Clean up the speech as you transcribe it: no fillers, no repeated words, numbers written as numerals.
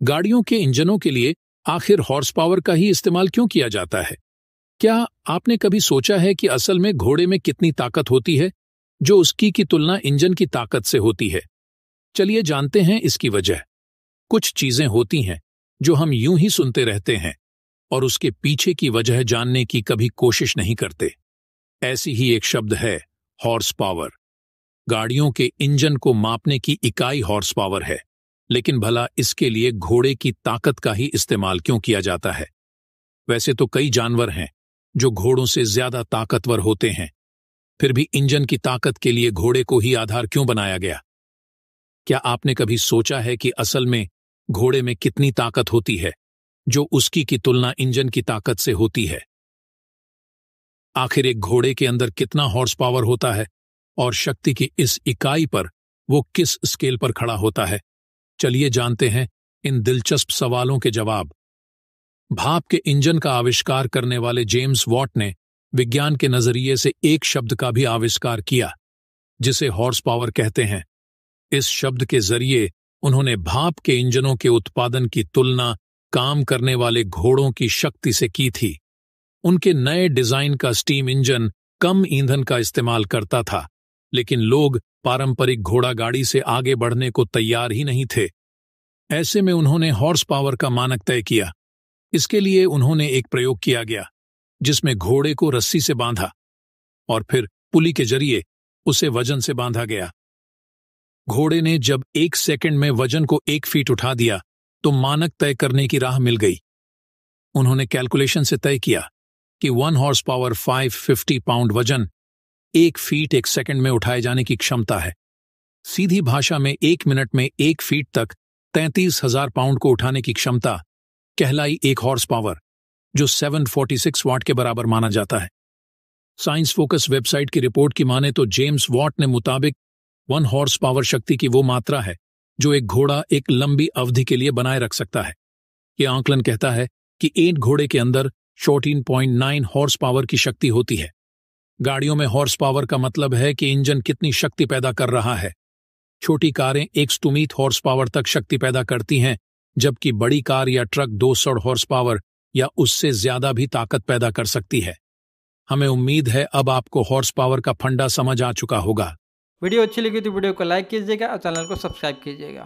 गाड़ियों के इंजनों के लिए आखिर हॉर्स पावर का ही इस्तेमाल क्यों किया जाता है? क्या आपने कभी सोचा है कि असल में घोड़े में कितनी ताकत होती है जो उसकी की तुलना इंजन की ताकत से होती है? चलिए जानते हैं इसकी वजह। कुछ चीजें होती हैं जो हम यूं ही सुनते रहते हैं और उसके पीछे की वजह जानने की कभी कोशिश नहीं करते। ऐसी ही एक शब्द है हॉर्स पावर। गाड़ियों के इंजन को मापने की इकाई हॉर्स पावर है, लेकिन भला इसके लिए घोड़े की ताकत का ही इस्तेमाल क्यों किया जाता है? वैसे तो कई जानवर हैं जो घोड़ों से ज्यादा ताकतवर होते हैं, फिर भी इंजन की ताकत के लिए घोड़े को ही आधार क्यों बनाया गया? क्या आपने कभी सोचा है कि असल में घोड़े में कितनी ताकत होती है जो उसकी की तुलना इंजन की ताकत से होती है? आखिर एक घोड़े के अंदर कितना हॉर्स पावर होता है और शक्ति की इस इकाई पर वो किस स्केल पर खड़ा होता है? चलिए जानते हैं इन दिलचस्प सवालों के जवाब। भाप के इंजन का आविष्कार करने वाले जेम्स वॉट ने विज्ञान के नजरिए से एक शब्द का भी आविष्कार किया जिसे हॉर्स पावर कहते हैं। इस शब्द के जरिए उन्होंने भाप के इंजनों के उत्पादन की तुलना काम करने वाले घोड़ों की शक्ति से की थी। उनके नए डिजाइन का स्टीम इंजन कम ईंधन का इस्तेमाल करता था, लेकिन लोग पारंपरिक घोड़ा गाड़ी से आगे बढ़ने को तैयार ही नहीं थे। ऐसे में उन्होंने हॉर्स पावर का मानक तय किया। इसके लिए उन्होंने एक प्रयोग किया गया जिसमें घोड़े को रस्सी से बांधा और फिर पुली के जरिए उसे वजन से बांधा गया। घोड़े ने जब 1 सेकंड में वजन को 1 फीट उठा दिया तो मानक तय करने की राह मिल गई। उन्होंने कैलकुलेशन से तय किया कि 1 हॉर्स पावर 550 पाउंड वजन 1 फीट 1 सेकंड में उठाए जाने की क्षमता है। सीधी भाषा में 1 मिनट में 1 फीट तक 33,000 पाउंड को उठाने की क्षमता कहलाई 1 हॉर्स पावर, जो 746 वाट के बराबर माना जाता है। साइंस फोकस वेबसाइट की रिपोर्ट की माने तो जेम्स वॉट ने मुताबिक 1 हॉर्स पावर शक्ति की वो मात्रा है जो एक घोड़ा एक लंबी अवधि के लिए बनाए रख सकता है। यह आंकलन कहता है कि 8 घोड़े के अंदर 14.9 हॉर्स पावर की शक्ति होती है। गाड़ियों में हॉर्स पावर का मतलब है कि इंजन कितनी शक्ति पैदा कर रहा है। छोटी कारें 1 हॉर्स पावर तक शक्ति पैदा करती हैं, जबकि बड़ी कार या ट्रक 200 हॉर्स पावर या उससे ज्यादा भी ताकत पैदा कर सकती है। हमें उम्मीद है अब आपको हॉर्स पावर का फंडा समझ आ चुका होगा। वीडियो अच्छी लगी तो वीडियो को लाइक कीजिएगा और चैनल को सब्सक्राइब कीजिएगा।